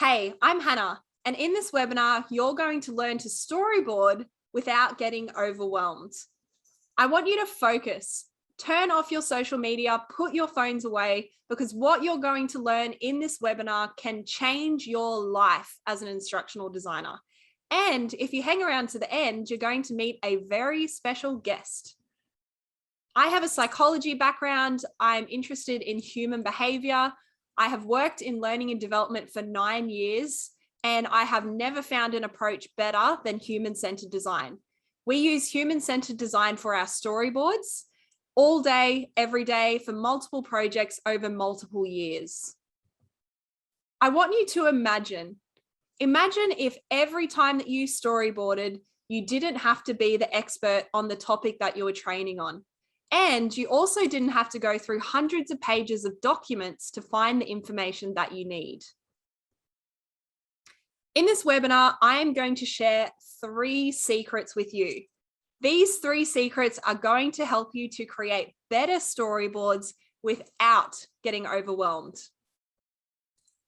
Hey, I'm Hannah, and in this webinar, you're going to learn to storyboard without getting overwhelmed. I want you to focus, turn off your social media, put your phones away, because what you're going to learn in this webinar can change your life as an instructional designer. And if you hang around to the end, you're going to meet a very special guest. I have a psychology background. I'm interested in human behavior. I have worked in learning and development for 9 years, and I have never found an approach better than human-centered design. We use human-centered design for our storyboards all day, every day, for multiple projects over multiple years. I want you to imagine if every time that you storyboarded, you didn't have to be the expert on the topic that you were training on. And you also didn't have to go through hundreds of pages of documents to find the information that you need. In this webinar, I am going to share 3 secrets with you. These 3 secrets are going to help you to create better storyboards without getting overwhelmed.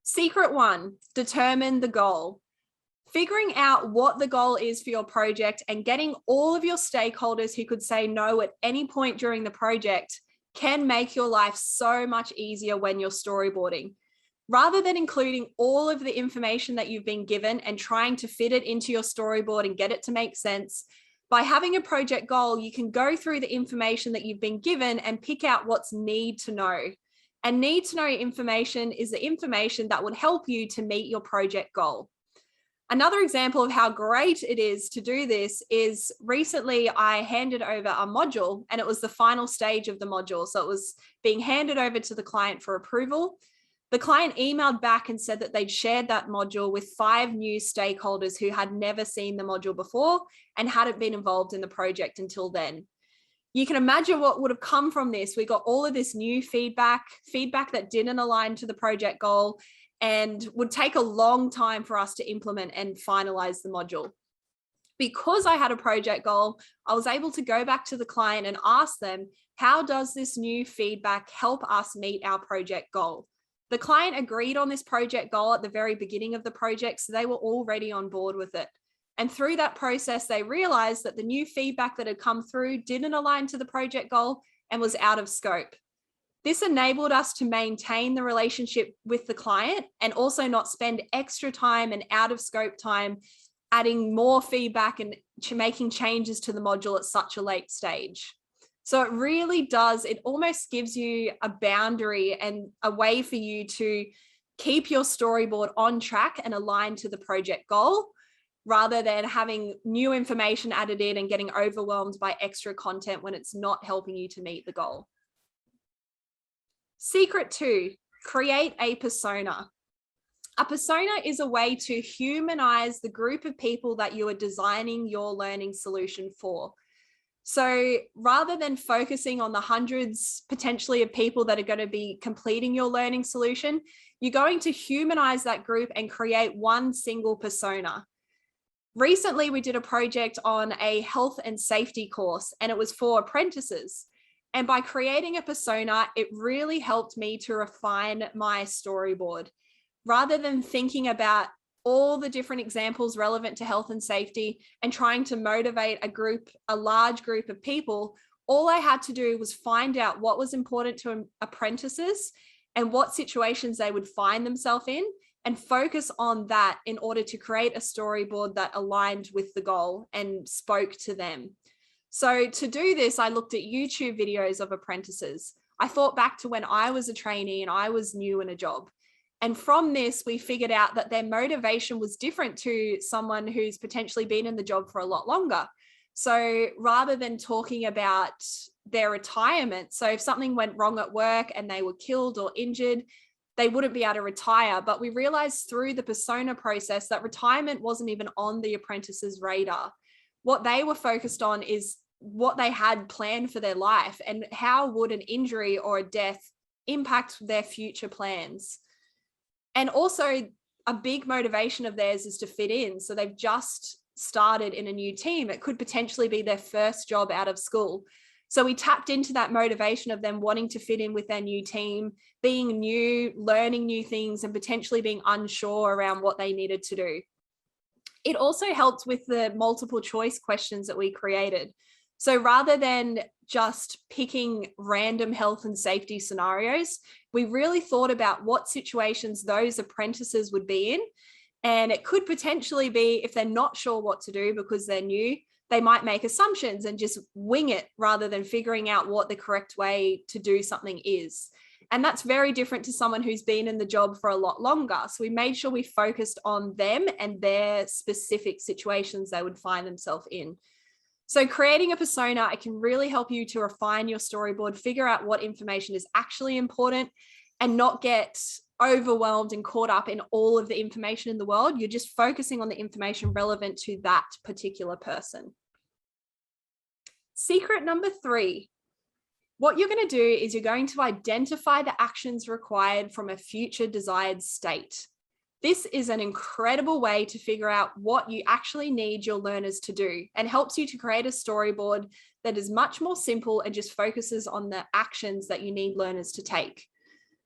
Secret 1, determine the goal. Figuring out what the goal is for your project and getting all of your stakeholders who could say no at any point during the project can make your life so much easier when you're storyboarding. Rather than including all of the information that you've been given and trying to fit it into your storyboard and get it to make sense, by having a project goal, you can go through the information that you've been given and pick out what's need to know. And need to know information is the information that would help you to meet your project goal. Another example of how great it is to do this is recently I handed over a module, and it was the final stage of the module. So it was being handed over to the client for approval. The client emailed back and said that they'd shared that module with 5 new stakeholders who had never seen the module before and hadn't been involved in the project until then. You can imagine what would have come from this. We got all of this new feedback that didn't align to the project goal, and would take a long time for us to implement and finalize the module. Because I had a project goal, I was able to go back to the client and ask them, how does this new feedback help us meet our project goal? The client agreed on this project goal at the very beginning of the project, so they were already on board with it. And through that process, they realized that the new feedback that had come through didn't align to the project goal and was out of scope. This enabled us to maintain the relationship with the client and also not spend extra time and out of scope time adding more feedback and making changes to the module at such a late stage. So it really does, it almost gives you a boundary and a way for you to keep your storyboard on track and aligned to the project goal, rather than having new information added in and getting overwhelmed by extra content when it's not helping you to meet the goal. Secret 2, create a persona. A persona is a way to humanize the group of people that you are designing your learning solution for. So rather than focusing on the hundreds potentially of people that are going to be completing your learning solution, you're going to humanize that group and create one single persona. Recently, we did a project on a health and safety course, and it was for apprentices. And by creating a persona, it really helped me to refine my storyboard. Rather than thinking about all the different examples relevant to health and safety and trying to motivate a large group of people, all I had to do was find out what was important to apprentices and what situations they would find themselves in, and focus on that in order to create a storyboard that aligned with the goal and spoke to them. So to do this, I looked at YouTube videos of apprentices. I thought back to when I was a trainee and I was new in a job. And from this, we figured out that their motivation was different to someone who's potentially been in the job for a lot longer. So rather than talking about their retirement, so if something went wrong at work and they were killed or injured, they wouldn't be able to retire. But we realized through the persona process that retirement wasn't even on the apprentice's radar. What they were focused on is what they had planned for their life and how would an injury or a death impact their future plans. And also a big motivation of theirs is to fit in. So they've just started in a new team. It could potentially be their first job out of school. So we tapped into that motivation of them wanting to fit in with their new team, being new, learning new things, and potentially being unsure around what they needed to do. It also helped with the multiple choice questions that we created. So rather than just picking random health and safety scenarios, we really thought about what situations those apprentices would be in. And it could potentially be if they're not sure what to do because they're new, they might make assumptions and just wing it rather than figuring out what the correct way to do something is. And that's very different to someone who's been in the job for a lot longer. So we made sure we focused on them and their specific situations they would find themselves in. So creating a persona, it can really help you to refine your storyboard, figure out what information is actually important and not get overwhelmed and caught up in all of the information in the world. You're just focusing on the information relevant to that particular person. Secret number 3. What you're going to do is you're going to identify the actions required from a future desired state. This is an incredible way to figure out what you actually need your learners to do and helps you to create a storyboard that is much more simple and just focuses on the actions that you need learners to take.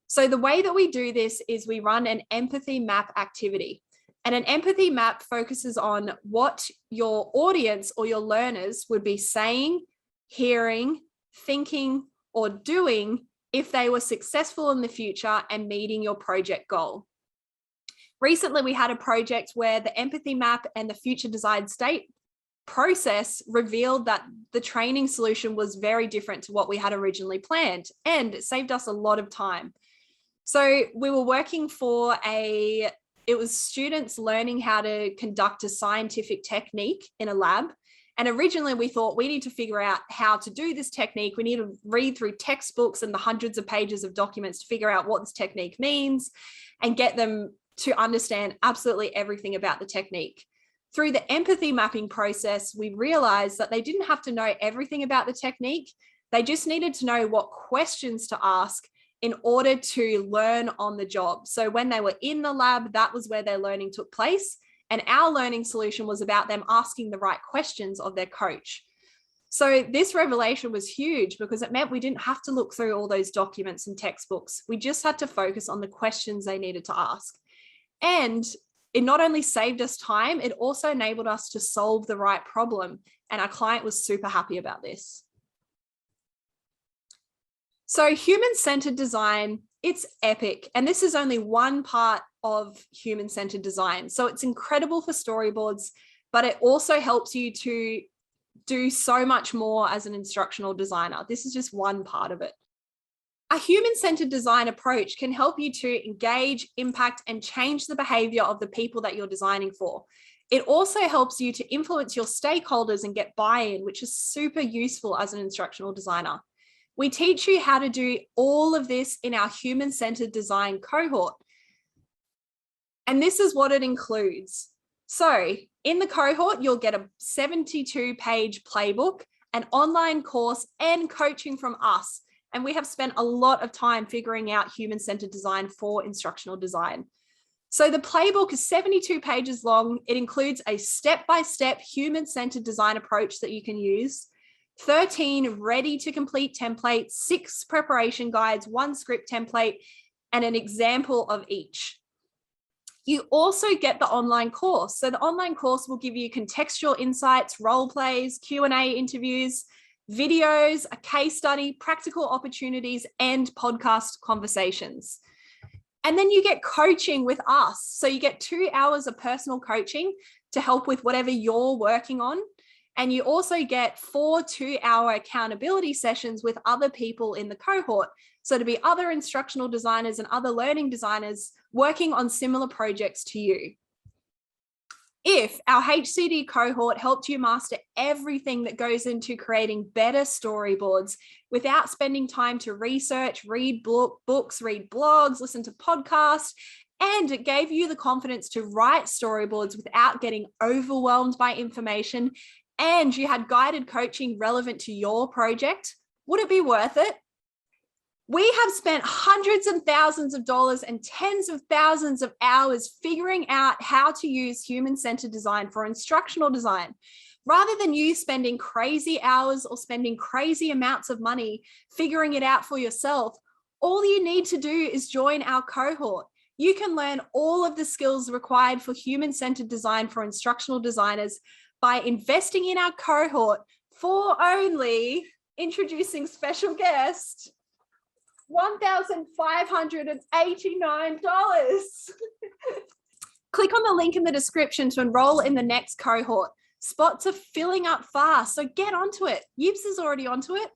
So the way that we do this is we run an empathy map activity. And an empathy map focuses on what your audience or your learners would be saying, hearing, thinking, or doing if they were successful in the future and meeting your project goal. Recently, we had a project where the empathy map and the future desired state process revealed that the training solution was very different to what we had originally planned, and it saved us a lot of time. So we were working for it was students learning how to conduct a scientific technique in a lab. And originally we thought we need to figure out how to do this technique. We need to read through textbooks and the hundreds of pages of documents to figure out what this technique means and get them to understand absolutely everything about the technique. Through the empathy mapping process, we realized that they didn't have to know everything about the technique. They just needed to know what questions to ask in order to learn on the job. So when they were in the lab, that was where their learning took place. And our learning solution was about them asking the right questions of their coach. So this revelation was huge because it meant we didn't have to look through all those documents and textbooks. We just had to focus on the questions they needed to ask. And it not only saved us time, it also enabled us to solve the right problem. And our client was super happy about this. So human-centered design, it's epic. And this is only one part of human-centered design. So it's incredible for storyboards, but it also helps you to do so much more as an instructional designer. This is just one part of it. A human-centered design approach can help you to engage, impact, and change the behavior of the people that you're designing for. It also helps you to influence your stakeholders and get buy-in, which is super useful as an instructional designer. We teach you how to do all of this in our human-centered design cohort. And this is what it includes. So in the cohort, you'll get a 72-page playbook, an online course, and coaching from us. And we have spent a lot of time figuring out human-centered design for instructional design. So the playbook is 72 pages long. It includes a step-by-step human-centered design approach that you can use, 13 ready-to-complete templates, 6 preparation guides, 1 script template, and an example of each. You also get the online course. So the online course will give you contextual insights, role plays, Q&A interviews, videos, a case study, practical opportunities, and podcast conversations. And then you get coaching with us. So you get 2 hours of personal coaching to help with whatever you're working on. And you also get 4 2-hour accountability sessions with other people in the cohort. So to be other instructional designers and other learning designers working on similar projects to you. If our HCD cohort helped you master everything that goes into creating better storyboards without spending time to research, read books, read blogs, listen to podcasts, and it gave you the confidence to write storyboards without getting overwhelmed by information, and you had guided coaching relevant to your project, would it be worth it? We have spent hundreds and thousands of dollars and tens of thousands of hours figuring out how to use human-centered design for instructional design. Rather than you spending crazy hours or spending crazy amounts of money figuring it out for yourself, all you need to do is join our cohort. You can learn all of the skills required for human-centered design for instructional designers by investing in our cohort for only, introducing special guest, $1,589. Click on the link in the description to enroll in the next cohort. Spots are filling up fast, so get onto it. Yibs is already onto it.